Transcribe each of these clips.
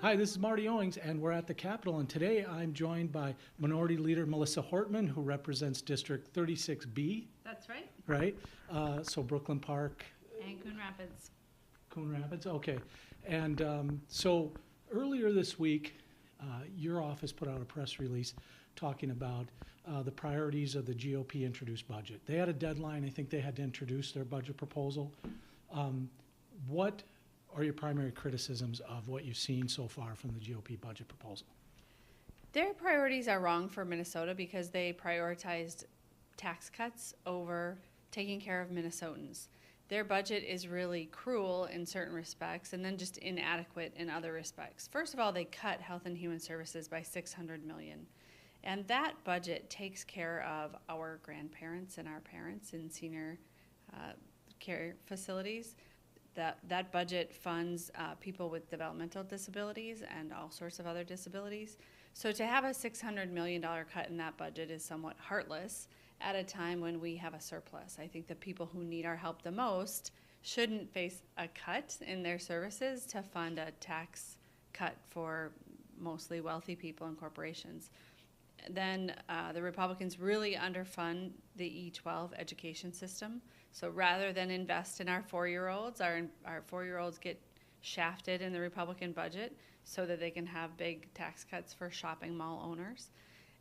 Hi, this is Marty Owings, and we're at the Capitol, and today I'm joined by Minority Leader Melissa Hortman, who represents District 36B, That's right. right? So Brooklyn Park. And Coon Rapids. Coon Rapids, okay. And so earlier this week, your office put out a press release talking about the priorities of the GOP introduced budget. They had a deadline. I think they had to introduce their budget proposal. What are your primary criticisms of what you've seen so far from the GOP budget proposal? Their priorities are wrong for Minnesota because they prioritized tax cuts over taking care of Minnesotans. Their budget is really cruel in certain respects and then just inadequate in other respects. First of all, they cut Health and Human Services by $600 million. And that budget takes care of our grandparents and our parents in senior care facilities. That budget funds people with developmental disabilities and all sorts of other disabilities. So to have a $600 million cut in that budget is somewhat heartless at a time when we have a surplus. I think the people who need our help the most shouldn't face a cut in their services to fund a tax cut for mostly wealthy people and corporations. Then the Republicans really underfund the E12 education system. So rather than invest in our four-year-olds, our four-year-olds get shafted in the Republican budget so that they can have big tax cuts for shopping mall owners.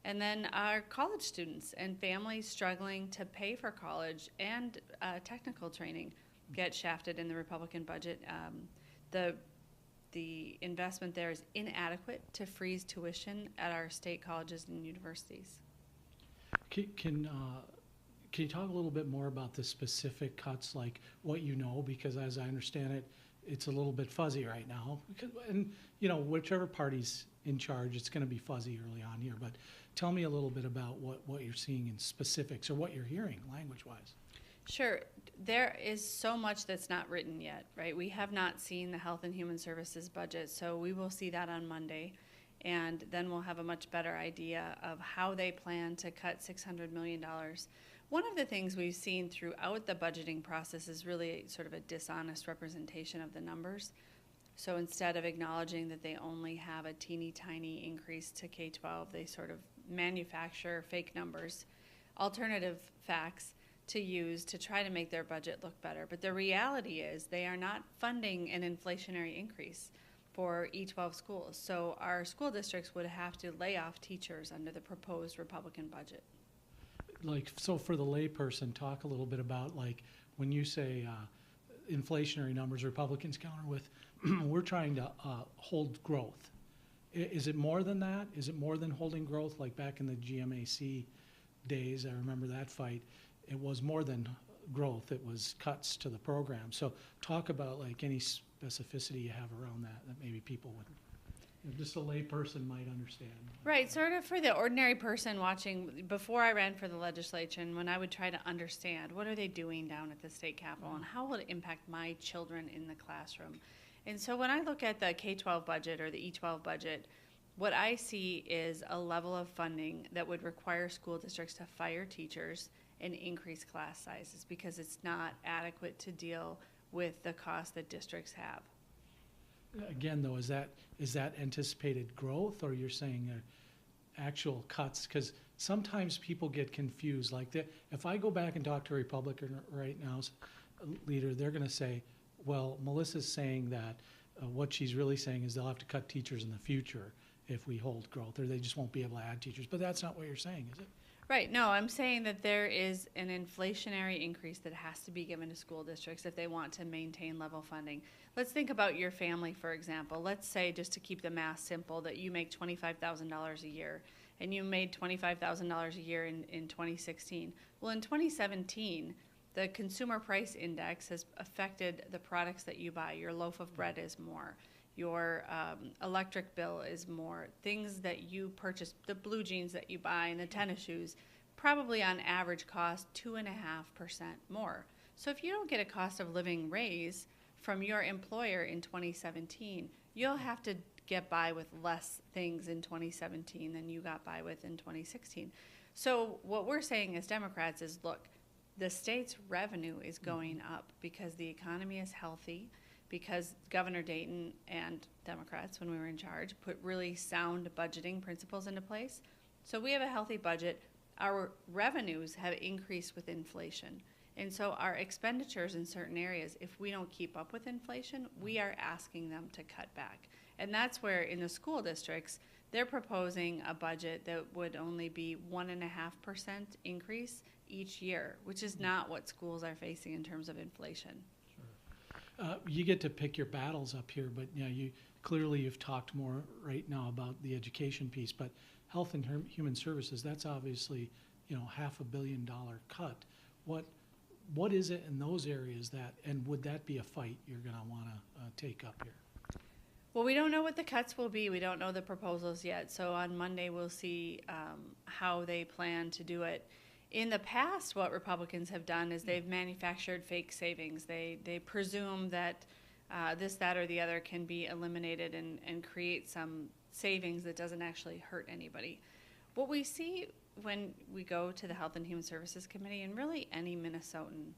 And then our college students and families struggling to pay for college and technical training get shafted in the Republican budget. The investment there is inadequate to freeze tuition at our state colleges and universities. Can you talk a little bit more about the specific cuts, like what you know? Because as I understand it, it's a little bit fuzzy right now. And you know, whichever party's in charge, it's going to be fuzzy early on here. But tell me a little bit about what you're seeing in specifics or what you're hearing language-wise. Sure. There is so much that's not written yet, right? We have not seen the Health and Human Services budget, so we will see that on Monday. And then we'll have a much better idea of how they plan to cut $600 million. One of the things we've seen throughout the budgeting process is really sort of a dishonest representation of the numbers. So instead of acknowledging that they only have a teeny tiny increase to K-12, they sort of manufacture fake numbers, alternative facts to use to try to make their budget look better. But the reality is they are not funding an inflationary increase for E12 schools. So our school districts would have to lay off teachers under the proposed Republican budget. So for the layperson, talk a little bit about, like, when you say inflationary numbers, Republicans counter with, we're trying to hold growth. Is it more than that? Is it more than holding growth? Like back in the GMAC days, I remember that fight. It was more than growth. It was cuts to the program. So talk about, like, any specificity you have around that maybe people would, just a lay person might understand. Right, sort of for the ordinary person watching, before I ran for the legislature, and when I would try to understand what are they doing down at the state capitol and how will it impact my children in the classroom. And so when I look at the K-12 budget or the E-12 budget, what I see is a level of funding that would require school districts to fire teachers and increase class sizes because it's not adequate to deal with the costs that districts have. Again, though, is that anticipated growth, or you're saying actual cuts? Because sometimes people get confused. Like if I go back and talk to a Republican right now's leader, they're going to say, well, Melissa's saying that what she's really saying is they'll have to cut teachers in the future if we hold growth, or they just won't be able to add teachers. But that's not what you're saying, is it? Right. No, I'm saying that there is an inflationary increase that has to be given to school districts if they want to maintain level funding. Let's think about your family, for example. Let's say, just to keep the math simple, that you make $25,000 a year, and you made $25,000 a year in 2016. Well, in 2017, the consumer price index has affected the products that you buy. Your loaf of bread is more. Your electric bill is more. Things that you purchase, the blue jeans that you buy and the tennis shoes, probably on average cost 2.5% more. So if you don't get a cost of living raise from your employer in 2017, you'll have to get by with less things in 2017 than you got by with in 2016. So what we're saying as Democrats is, look, the state's revenue is going up because the economy is healthy. because Governor Dayton and Democrats, when we were in charge, put really sound budgeting principles into place. So we have a healthy budget. Our revenues have increased with inflation. And so our expenditures in certain areas, if we don't keep up with inflation, we are asking them to cut back. And that's where in the school districts, they're proposing a budget that would only be 1.5% increase each year, which is not what schools are facing in terms of inflation. You get to pick your battles up here, but you've talked more right now about the education piece, but health and human services, that's obviously, $500 million cut. What is it in those areas and would that be a fight you're going to want to take up here? Well, we don't know what the cuts will be. We don't know the proposals yet. So on Monday, we'll see how they plan to do it. In the past, what Republicans have done is they've manufactured fake savings. They presume that this, that, or the other can be eliminated and create some savings that doesn't actually hurt anybody. What we see when we go to the Health and Human Services Committee, and really any Minnesotan,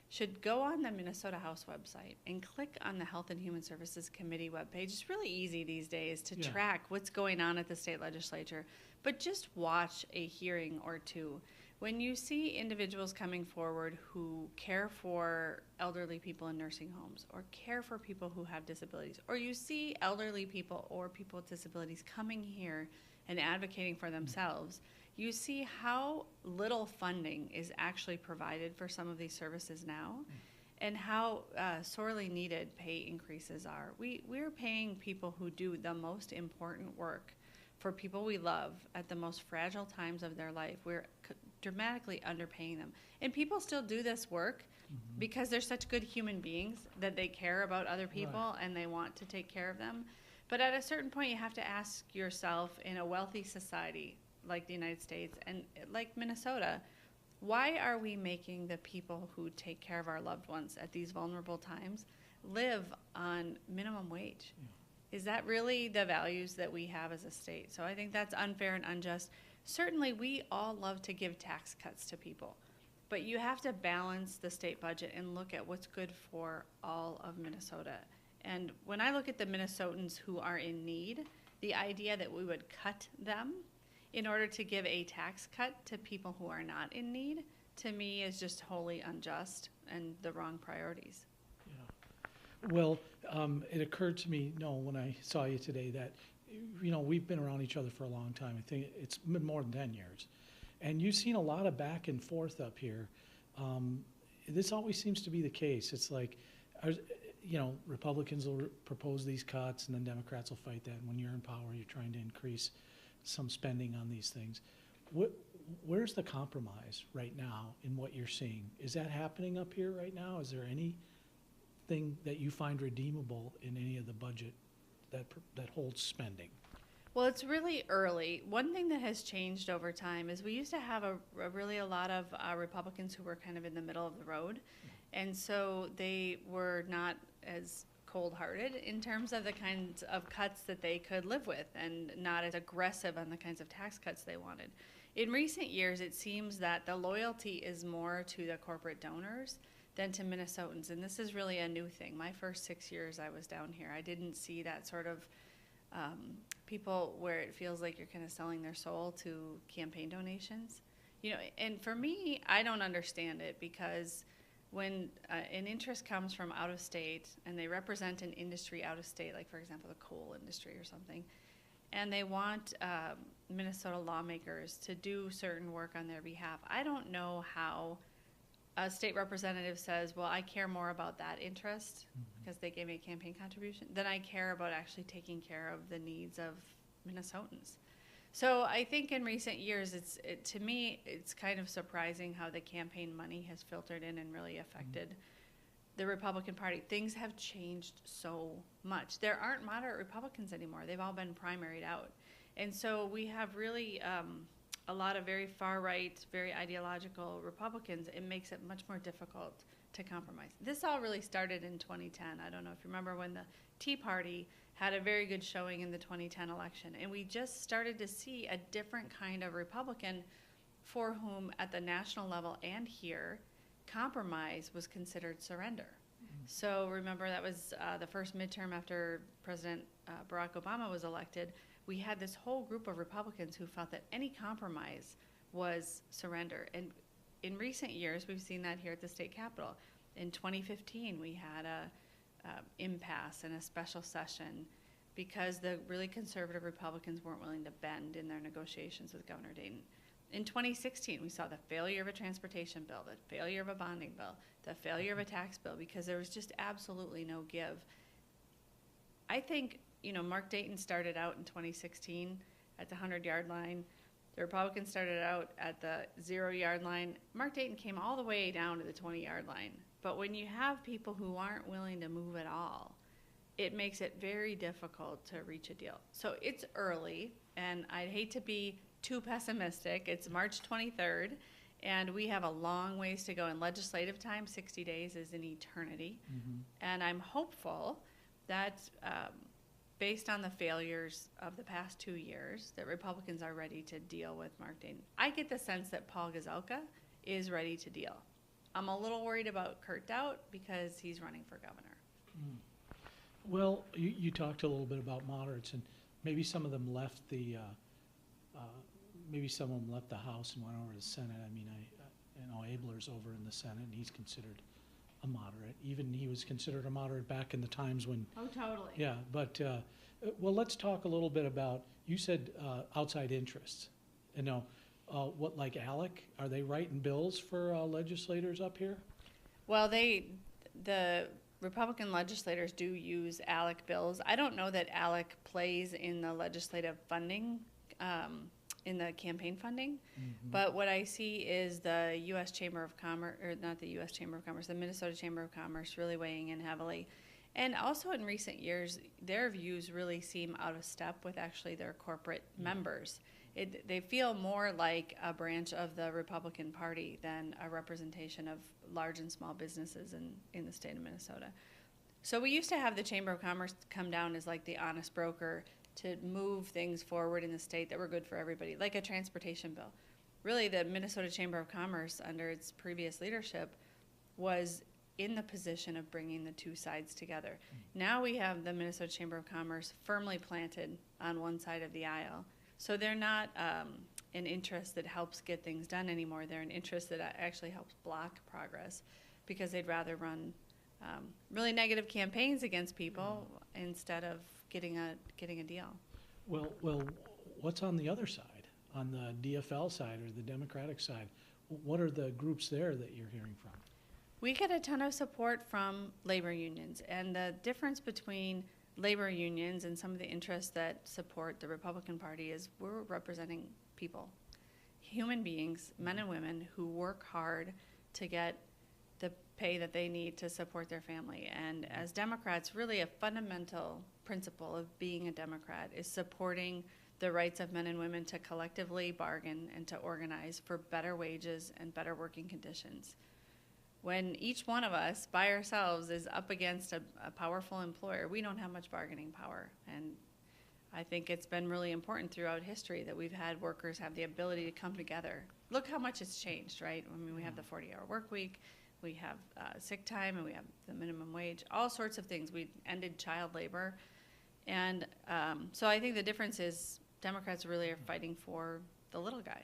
should go on the Minnesota House website and click on the Health and Human Services Committee webpage. It's really easy these days to track what's going on at the state legislature, but just watch a hearing or two. When you see individuals coming forward who care for elderly people in nursing homes or care for people who have disabilities, or you see elderly people or people with disabilities coming here and advocating for themselves, you see how little funding is actually provided for some of these services now and how sorely needed pay increases are. We're paying people who do the most important work for people we love at the most fragile times of their life. We're dramatically underpaying them. And people still do this work because they're such good human beings that they care about other people and they want to take care of them. But at a certain point, you have to ask yourself, in a wealthy society like the United States and like Minnesota, why are we making the people who take care of our loved ones at these vulnerable times live on minimum wage? Is that really the values that we have as a state? So I think that's unfair and unjust. Certainly, we all love to give tax cuts to people, but you have to balance the state budget and look at what's good for all of Minnesota. And when I look at the Minnesotans who are in need, the idea that we would cut them in order to give a tax cut to people who are not in need, to me is just wholly unjust and the wrong priorities. Well, it occurred to me, when I saw you today that, we've been around each other for a long time. I think it's been more than 10 years. And you've seen a lot of back and forth up here. This always seems to be the case. It's like, Republicans will propose these cuts and then Democrats will fight that. And when you're in power, you're trying to increase some spending on these things. Where's the compromise right now in what you're seeing? Is that happening up here right now? Is there anything that you find redeemable in any of the budget that holds spending? Well, it's really early. One thing that has changed over time is we used to have a lot of Republicans who were kind of in the middle of the road. And so they were not as cold-hearted in terms of the kinds of cuts that they could live with and not as aggressive on the kinds of tax cuts they wanted. In recent years, it seems that the loyalty is more to the corporate donors than to Minnesotans, and this is really a new thing. My first 6 years I was down here, I didn't see that sort of people where it feels like you're kind of selling their soul to campaign donations. And for me, I don't understand it, because when an interest comes from out of state and they represent an industry out of state, like for example the coal industry or something, and they want Minnesota lawmakers to do certain work on their behalf, I don't know how a state representative says, well, I care more about that interest because they gave me a campaign contribution than I care about actually taking care of the needs of Minnesotans. So I think in recent years, to me, it's kind of surprising how the campaign money has filtered in and really affected the Republican Party. Things have changed so much. There aren't moderate Republicans anymore. They've all been primaried out. And so we have really a lot of very far-right, very ideological Republicans. It makes it much more difficult to compromise. This all really started in 2010. I don't know if you remember when the Tea Party had a very good showing in the 2010 election. And we just started to see a different kind of Republican for whom, at the national level and here, compromise was considered surrender. So remember, that was the first midterm after President Barack Obama was elected. We had this whole group of Republicans who felt that any compromise was surrender. And in recent years, we've seen that here at the state capitol. In 2015, we had a impasse and a special session because the really conservative Republicans weren't willing to bend in their negotiations with Governor Dayton. In 2016, we saw the failure of a transportation bill, the failure of a bonding bill, the failure of a tax bill, because there was just absolutely no give. I think, Mark Dayton started out in 2016 at the 100-yard line. The Republicans started out at the 0-yard line. Mark Dayton came all the way down to the 20-yard line. But when you have people who aren't willing to move at all, it makes it very difficult to reach a deal. So it's early, and I'd hate to be too pessimistic. It's March 23rd, and we have a long ways to go in legislative time. 60 days is an eternity. Mm-hmm. And I'm hopeful that based on the failures of the past 2 years, that Republicans are ready to deal with Mark Dayton. I get the sense that Paul Gazelka is ready to deal. I'm a little worried about Kurt Dowd because he's running for governor. Mm. Well, you talked a little bit about moderates, and maybe some of them left the House and went over to the Senate. I mean, Abler's over in the Senate, and he's considered a moderate. Even he was considered a moderate back in the times when. Oh, totally. Yeah, but well, let's talk a little bit about. You said outside interests. What, like ALEC? Are they writing bills for legislators up here? Well, the Republican legislators do use ALEC bills. I don't know that ALEC plays in the legislative funding, in the campaign funding, mm-hmm. But what I see is the U.S. Chamber of Commerce, or not the U.S. Chamber of Commerce, the Minnesota Chamber of Commerce really weighing in heavily. And also in recent years, their views really seem out of step with actually their corporate members. They feel more like a branch of the Republican Party than a representation of large and small businesses in the state of Minnesota. So we used to have the Chamber of Commerce come down as like the honest broker to move things forward in the state that were good for everybody, like a transportation bill. Really, the Minnesota Chamber of Commerce, under its previous leadership, was in the position of bringing the two sides together. Mm-hmm. Now we have the Minnesota Chamber of Commerce firmly planted on one side of the aisle. So they're not an interest that helps get things done anymore. They're an interest that actually helps block progress because they'd rather run really negative campaigns against people instead of getting a deal. Well, what's on the other side, on the DFL side or the Democratic side? What are the groups there that you're hearing from? We get a ton of support from labor unions, and the difference between labor unions and some of the interests that support the Republican Party is we're representing people, human beings, men and women who work hard to get the pay that they need to support their family. And as Democrats, really a fundamental principle of being a Democrat is supporting the rights of men and women to collectively bargain and to organize for better wages and better working conditions. When each one of us by ourselves is up against a powerful employer, we don't have much bargaining power. And I think it's been really important throughout history that we've had workers have the ability to come together. Look how much it's changed, right? I mean, we have the 40-hour work week, we have sick time, and we have the minimum wage, all sorts of things. We ended child labor. And so I think the difference is Democrats really are fighting for the little guy.